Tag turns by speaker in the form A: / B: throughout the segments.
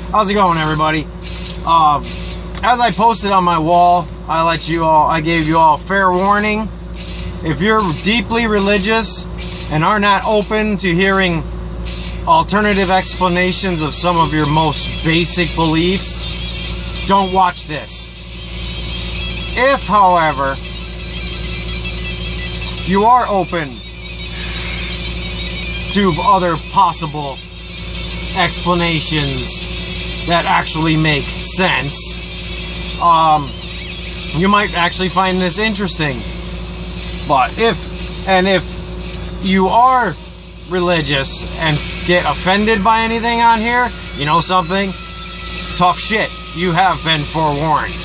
A: How's it going, everybody? As I posted on my wall, I gave you all fair warning. If you're deeply religious and are not open to hearing alternative explanations of some of your most basic beliefs, don't watch this. If, however, you are open to other possible explanations that actually make sense, you might actually find this interesting. But if you are religious and get offended by anything on here, you know something? Tough shit. You have been forewarned.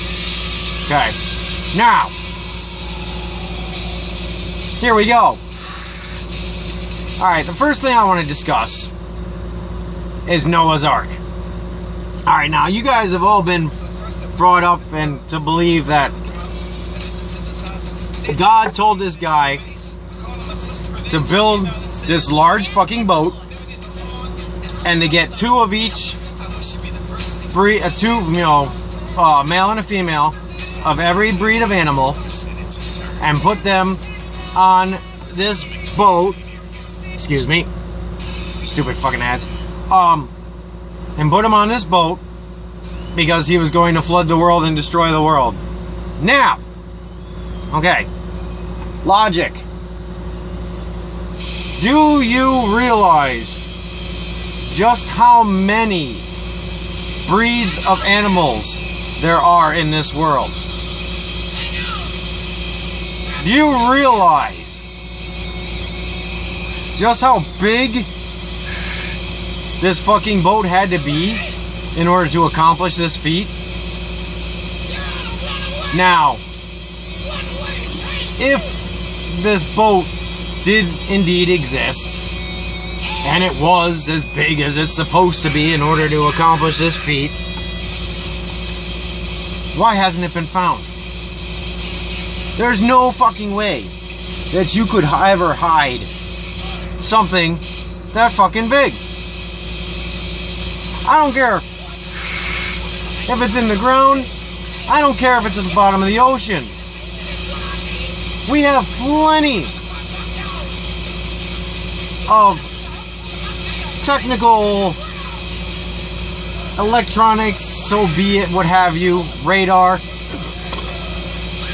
A: Okay. Now, here we go. Alright, the first thing I want to discuss is Noah's Ark. Alright, now you guys have all been brought up and to believe that God told this guy to build this large fucking boat and to get two of each breed, male and a female of every breed of animal, and put them on this boat. Excuse me, stupid fucking ads. And put him on this boat because he was going to flood the world and destroy the world. Now, okay, logic. Do you realize just how many breeds of animals there are in this world? Do you realize just how big this fucking boat had to be in order to accomplish this feat? Now, if this boat did indeed exist, and it was as big as it's supposed to be in order to accomplish this feat, why hasn't it been found? There's no fucking way that you could ever hide something that fucking big. I don't care if it's in the ground. I don't care if it's at the bottom of the ocean. We have plenty of technical electronics, so be it, what have you, radar,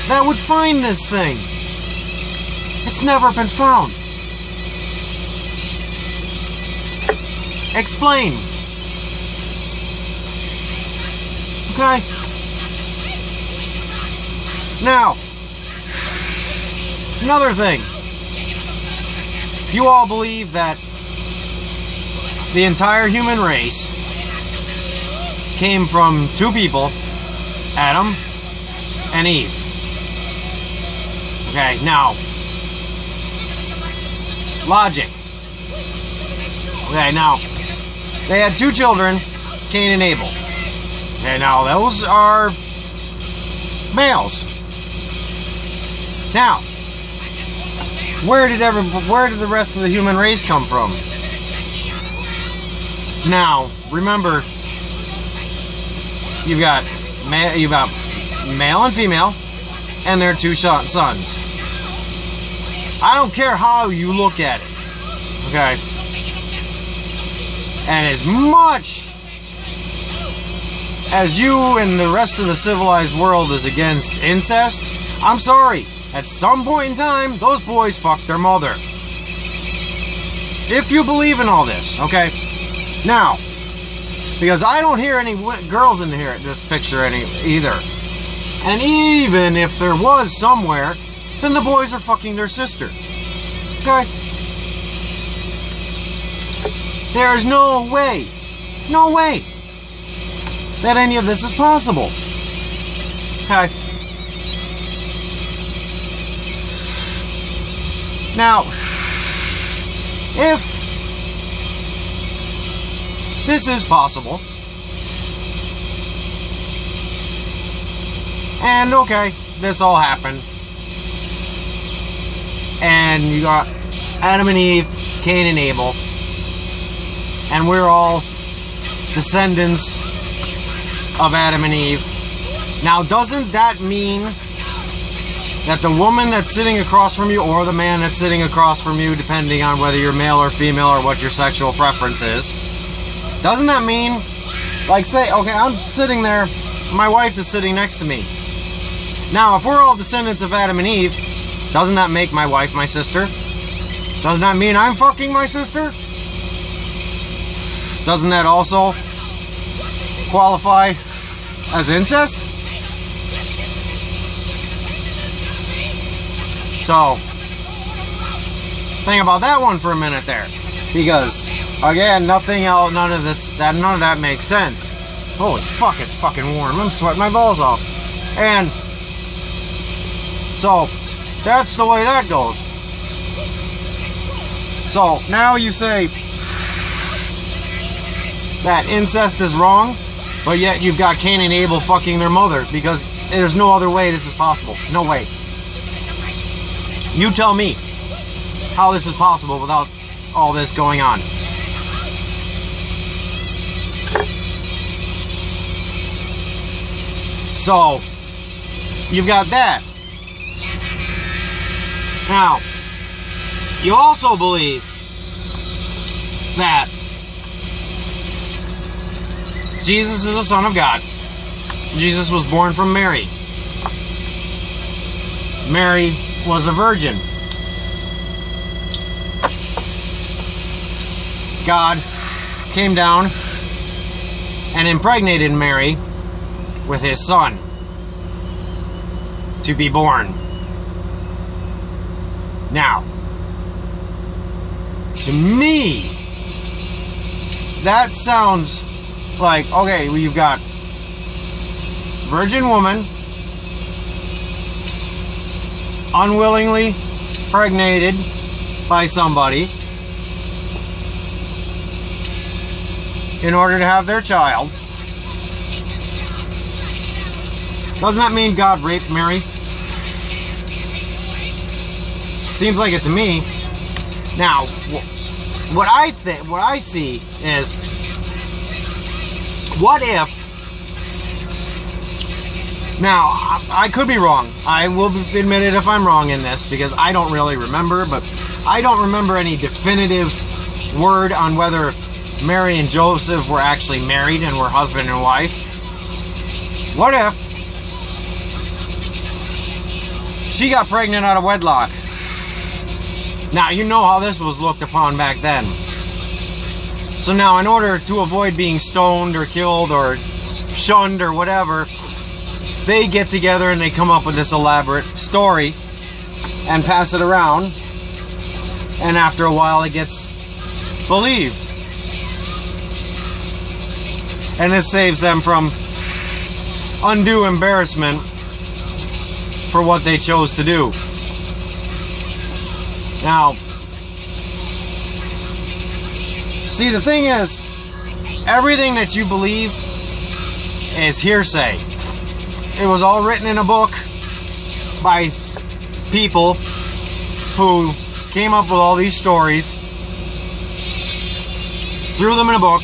A: that would find this thing. It's never been found. Explain. Okay. Now, another thing. You all believe that the entire human race came from two people, Adam and Eve. Okay, now, logic. Okay, now, they had two children, Cain and Abel. Okay, now, those are males. Now, where did the rest of the human race come from? Now, remember, you've got male and female, and their two sons. I don't care how you look at it, okay? And as much as you and the rest of the civilized world is against incest, I'm sorry. At some point in time, those boys fucked their mother. If you believe in all this, okay? Now, because I don't hear any girls in here at this picture either. And even if there was somewhere, then the boys are fucking their sister. Okay? There's no way that any of this is possible. Okay? Now, if this is possible, and okay, this all happened, and you got Adam and Eve, Cain and Abel, and we're all descendants of Adam and Eve. Now, doesn't that mean that the woman that's sitting across from you, or the man that's sitting across from you, depending on whether you're male or female or what your sexual preference is, doesn't that mean, like, say, okay, I'm sitting there, my wife is sitting next to me. Now, if we're all descendants of Adam and Eve, doesn't that make my wife my sister? Doesn't that mean I'm fucking my sister? Doesn't that also qualify as incest? So, think about that one for a minute there, because again, nothing else, none of that makes sense. Holy fuck, it's fucking warm. I'm sweating my balls off. And so, that's the way that goes. So, now you say that incest is wrong, but yet you've got Cain and Abel fucking their mother, because there's no other way this is possible. No way. You tell me how this is possible without all this going on. So, you've got that. Now, you also believe that Jesus is the Son of God. Jesus was born from Mary. Mary was a virgin. God came down and impregnated Mary with his son to be born. Now, to me, that sounds like, okay, well, you've got virgin woman, unwillingly impregnated by somebody in order to have their child. Doesn't that mean God raped Mary? Seems like it to me. Now, what I see is, what if, now, I could be wrong. I will admit it if I'm wrong in this, because I don't really remember, but I don't remember any definitive word on whether Mary and Joseph were actually married and were husband and wife. What if she got pregnant out of wedlock? Now, you know how this was looked upon back then. So now, in order to avoid being stoned or killed or shunned or whatever, they get together and they come up with this elaborate story and pass it around, and after a while it gets believed. And this saves them from undue embarrassment for what they chose to do. Now, see, the thing is, everything that you believe is hearsay. It was all written in a book by people who came up with all these stories, threw them in a book.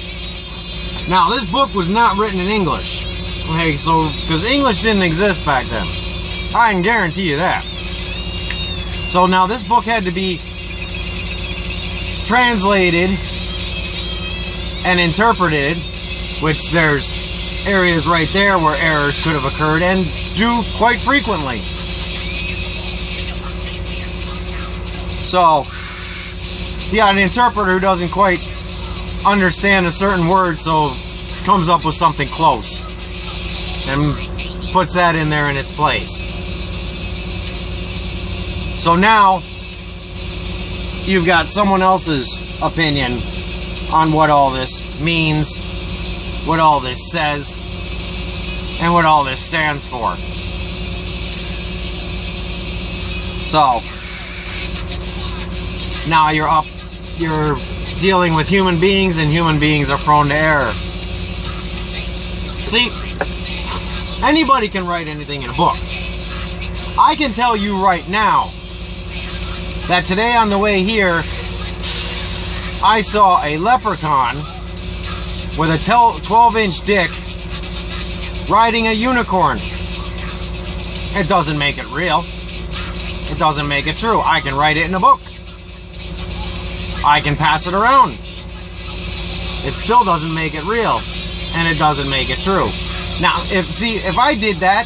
A: Now, this book was not written in English. Okay, so, because English didn't exist back then. I can guarantee you that. So now this book had to be translated and interpreted, which there's areas right there where errors could have occurred, and do quite frequently. So, you got an interpreter who doesn't quite understand a certain word, so comes up with something close and puts that in there in its place. So now you've got someone else's opinion on what all this means, what all this says, and what all this stands for. So now you're dealing with human beings, and human beings are prone to error. See, anybody can write anything in a book. I can tell you right now that today on the way here, I saw a leprechaun with a 12-inch dick riding a unicorn. It doesn't make it real. It doesn't make it true. I can write it in a book. I can pass it around. It still doesn't make it real. And it doesn't make it true. Now, if I did that,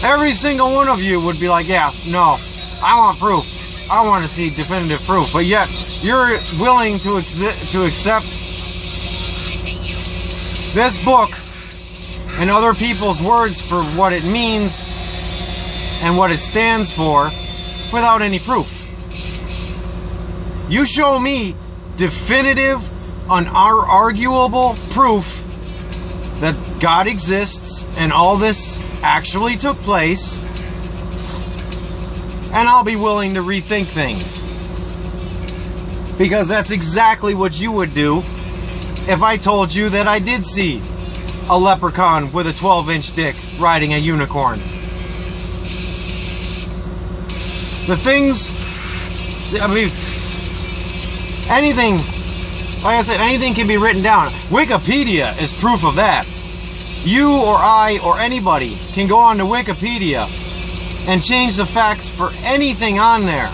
A: every single one of you would be like, yeah, no, I want proof. I want to see definitive proof. But yet, you're willing to accept this book and other people's words for what it means and what it stands for without any proof. You show me definitive, unarguable proof that God exists and all this actually took place, and I'll be willing to rethink things. Because that's exactly what you would do if I told you that I did see a leprechaun with a 12-inch dick riding a unicorn. The things, I mean, anything, like I said, anything can be written down. Wikipedia is proof of that. You or I or anybody can go on to Wikipedia and change the facts for anything on there,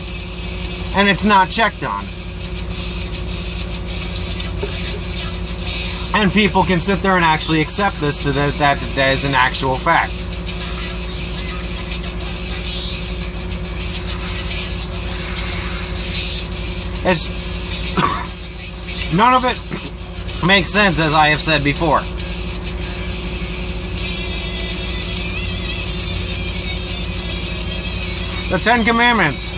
A: and it's not checked on. And people can sit there and actually accept this, so that is an actual fact. None of it makes sense, as I have said before. The Ten Commandments.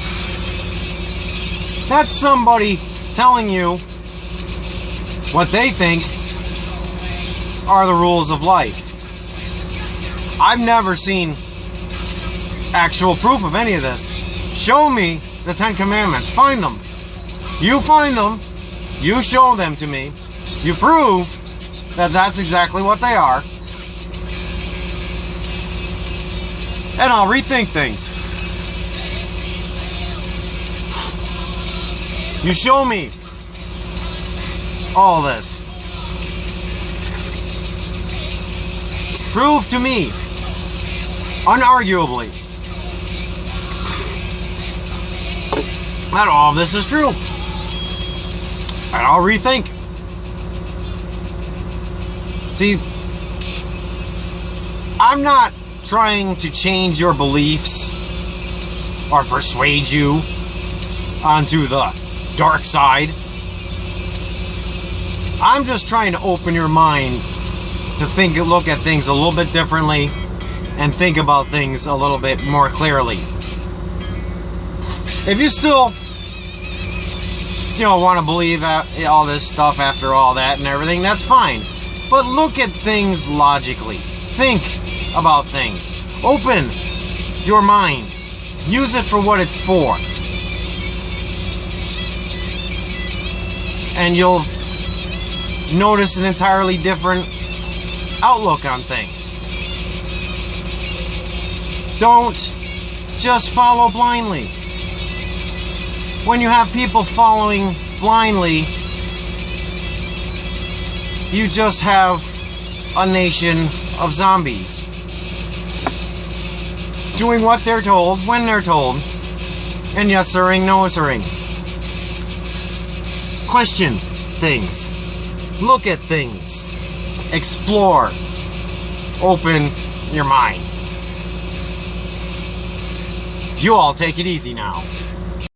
A: That's somebody telling you what they think are the rules of life. I've never seen actual proof of any of this. Show me the Ten Commandments. Find them. You find them. You show them to me. You prove that that's exactly what they are. And I'll rethink things. You show me all this. Prove to me, unarguably, that all of this is true. And I'll rethink. See, I'm not trying to change your beliefs or persuade you onto the dark side. I'm just trying to open your mind to look at things a little bit differently and think about things a little bit more clearly. If you still, want to believe all this stuff after all that and everything, that's fine. But look at things logically. Think about things. Open your mind. Use it for what it's for. And you'll notice an entirely different outlook on things. Don't just follow blindly. When you have people following blindly, you just have a nation of zombies doing what they're told, when they're told, and yes sirring, no sirring. Question things. Look at things. Explore. Open your mind. You all take it easy now.